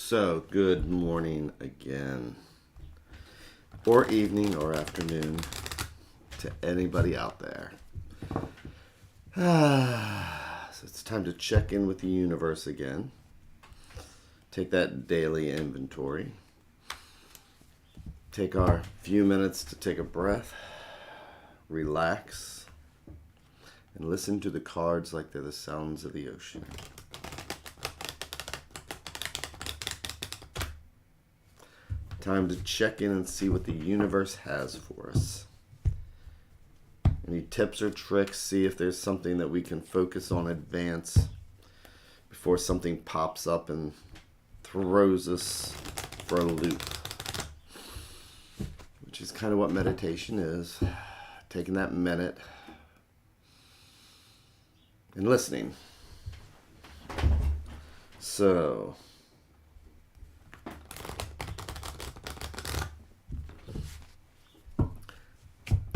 So, good morning again, or evening, or afternoon to anybody out there. So it's time to check in with the universe again. Take that daily inventory. Take our few minutes to take a breath, relax, and listen to the cards like they're the sounds of the ocean. Time to check in and see what the universe has for us. Any tips or tricks, see if there's something that we can focus on advance before something pops up and throws us for a loop. Which is kind of what meditation is. Taking that minute and listening. So,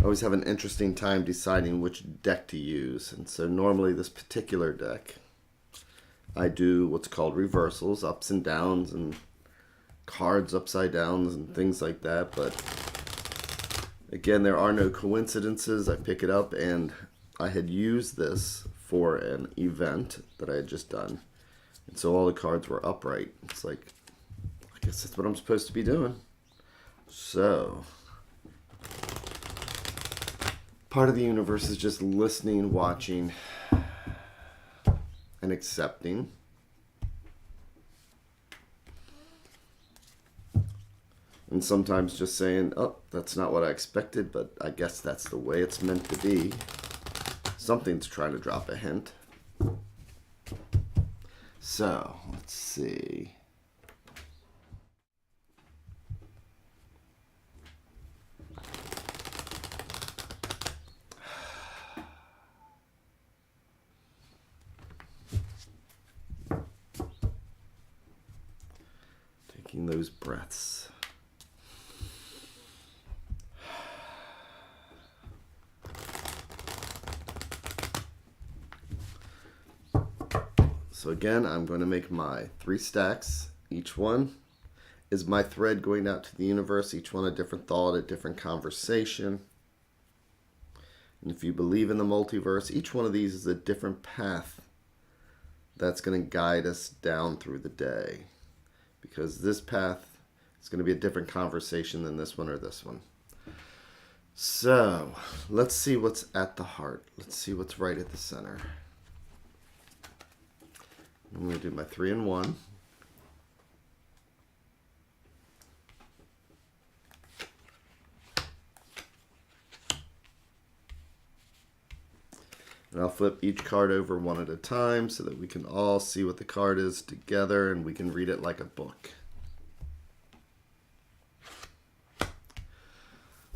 I always have an interesting time deciding which deck to use. And so normally this particular deck, I do what's called reversals, ups and downs, and cards upside downs and things like that. But again, there are no coincidences. I pick it up, and I had used this for an event that I had just done. And so all the cards were upright. It's like, I guess that's what I'm supposed to be doing. So part of the universe is just listening, watching, and accepting. And sometimes just saying, oh, that's not what I expected, but I guess that's the way it's meant to be. Something's trying to drop a hint. So, let's see. Taking those breaths. So again, I'm going to make my 3 stacks. Each one is my thread going out to the universe. Each one a different thought, a different conversation. And if you believe in the multiverse, each one of these is a different path that's going to guide us down through the day. Because this path is going to be a different conversation than this one or this one. So, let's see what's at the heart. Let's see what's right at the center. I'm going to do my 3 and 1. And I'll flip each card over one at a time so that we can all see what the card is together and we can read it like a book.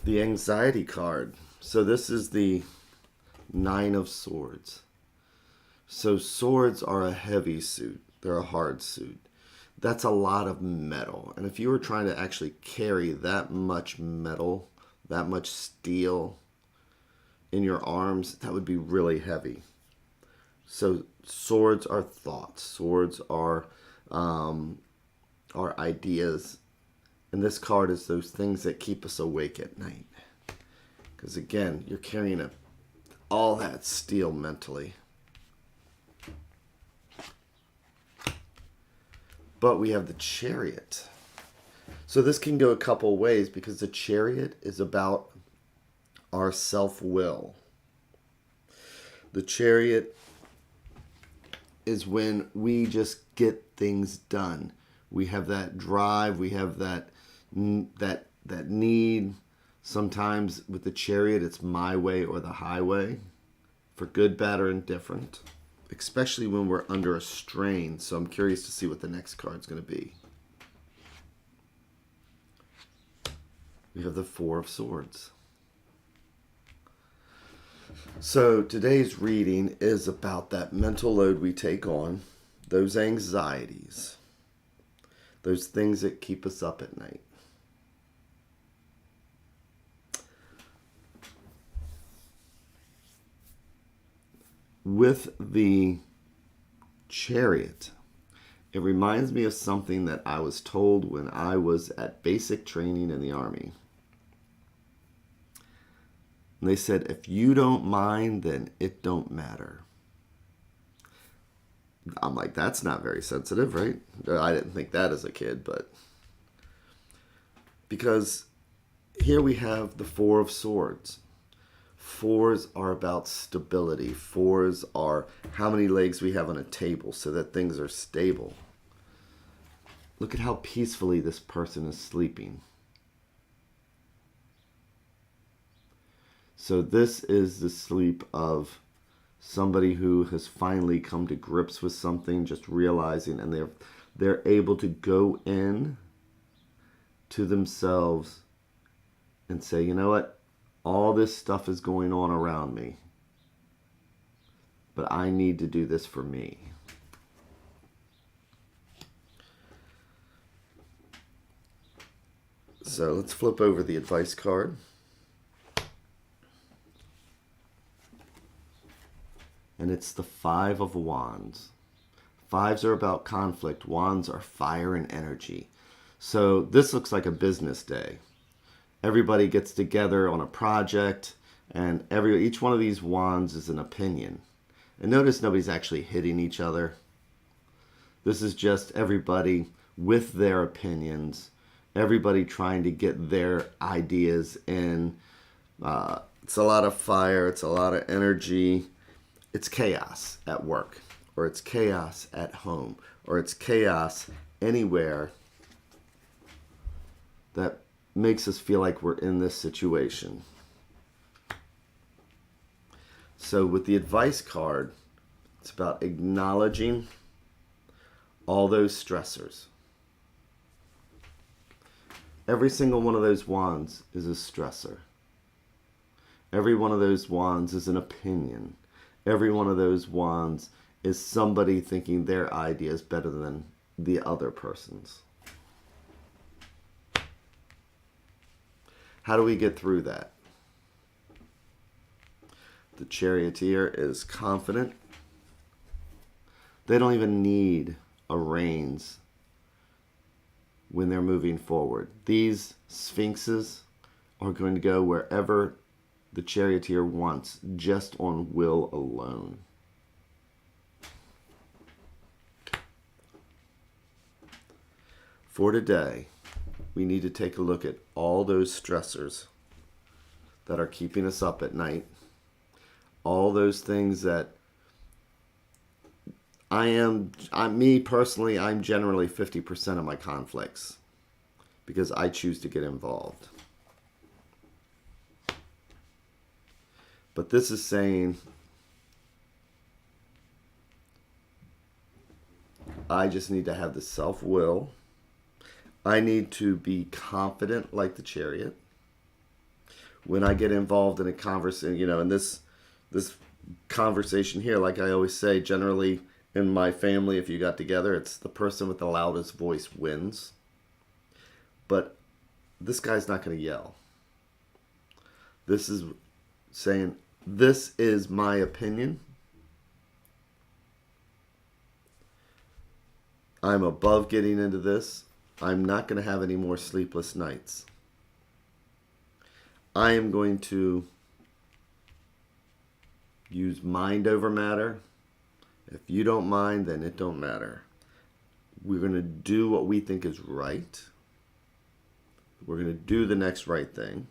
The anxiety card. So this is the 9 of Swords. So swords are a heavy suit. They're a hard suit. That's a lot of metal. And if you were trying to actually carry that much metal, that much steel in your arms, that would be really heavy. So swords are thoughts. Swords are ideas. And this card is those things that keep us awake at night. Because again, you're carrying all that steel mentally. But we have the Chariot. So this can go a couple ways because the Chariot is about our self-will. The Chariot is when we just get things done. We have that drive, we have that need. Sometimes with the Chariot, it's my way or the highway, for good, bad, or indifferent. Especially when we're under a strain. So I'm curious to see what the next card's going to be. We have the 4 of Swords. So today's reading is about that mental load we take on, those anxieties, those things that keep us up at night. With the Chariot, It reminds me of something that I was told when I was at basic training in the Army. And they said, if you don't mind, then it don't matter. I'm like, that's not very sensitive, right? I didn't think that as a kid, but because here we have the Four of Swords. Fours are about stability. Fours are how many legs we have on a table so that things are stable. Look at how peacefully this person is sleeping. So this is the sleep of somebody who has finally come to grips with something, just realizing, and they're able to go in to themselves and say, you know what? All this stuff is going on around me, but I need to do this for me. So let's flip over the advice card. And it's the Five of Wands. Fives are about conflict. Wands are fire and energy. So this looks like a business day. Everybody gets together on a project, and each one of these wands is an opinion. And notice nobody's actually hitting each other. This is just everybody with their opinions, everybody trying to get their ideas in. It's a lot of fire, it's a lot of energy. It's chaos at work, or it's chaos at home, or it's chaos anywhere that makes us feel like we're in this situation. So with the advice card, it's about acknowledging all those stressors. Every single one of those wands is a stressor. Every one of those wands is an opinion. Every one of those wands is somebody thinking their idea is better than the other person's. How do we get through that? The charioteer is confident. They don't even need a reins when they're moving forward. These sphinxes are going to go wherever the charioteer wants, just on will alone. For today, we need to take a look at all those stressors that are keeping us up at night. All those things that me personally, I'm generally 50% of my conflicts because I choose to get involved. But this is saying, I just need to have the self-will. I need to be confident like the chariot. When I get involved in a conversation, in this conversation here, like I always say, generally in my family, if you got together, it's the person with the loudest voice wins. But this guy's not going to yell. This is saying, this is my opinion. I'm above getting into this. I'm not going to have any more sleepless nights. I am going to use mind over matter. If you don't mind, then it don't matter. We're going to do what we think is right. We're going to do the next right thing.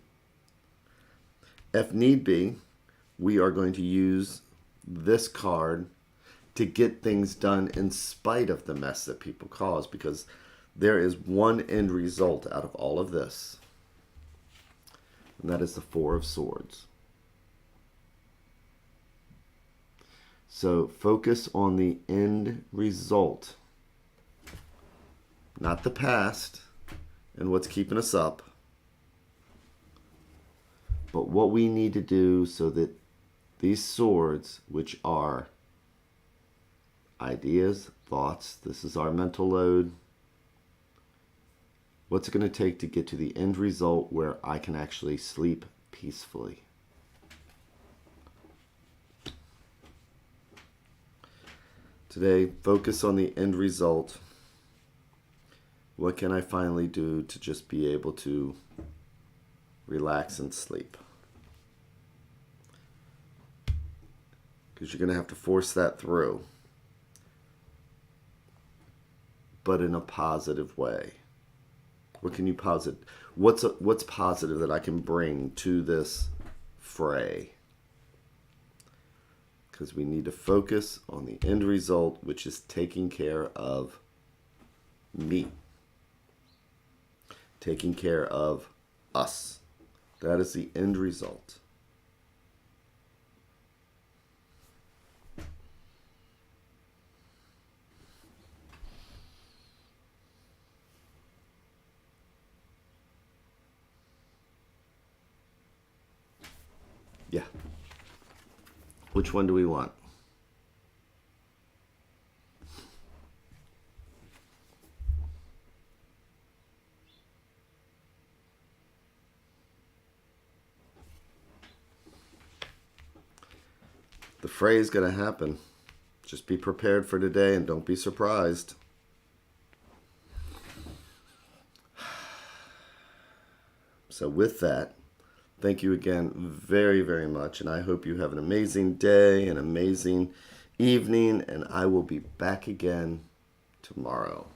If need be, we are going to use this card to get things done in spite of the mess that people cause, because there is one end result out of all of this, and that is the Four of Swords. So focus on the end result, not the past and what's keeping us up, but what we need to do so that these swords, which are ideas, thoughts, this is our mental load, what's it going to take to get to the end result where I can actually sleep peacefully? Today, focus on the end result What can I finally do to just be able to relax and sleep? Because you're going to have to force that through, but in a positive way. What can you posit? What's positive that I can bring to this fray? Because we need to focus on the end result, which is taking care of me. Taking care of us. That is the end result. Yeah. Which one do we want? The fray is going to happen. Just be prepared for today and don't be surprised. So with that, thank you again very, very much. And I hope you have an amazing day, an amazing evening. And I will be back again tomorrow.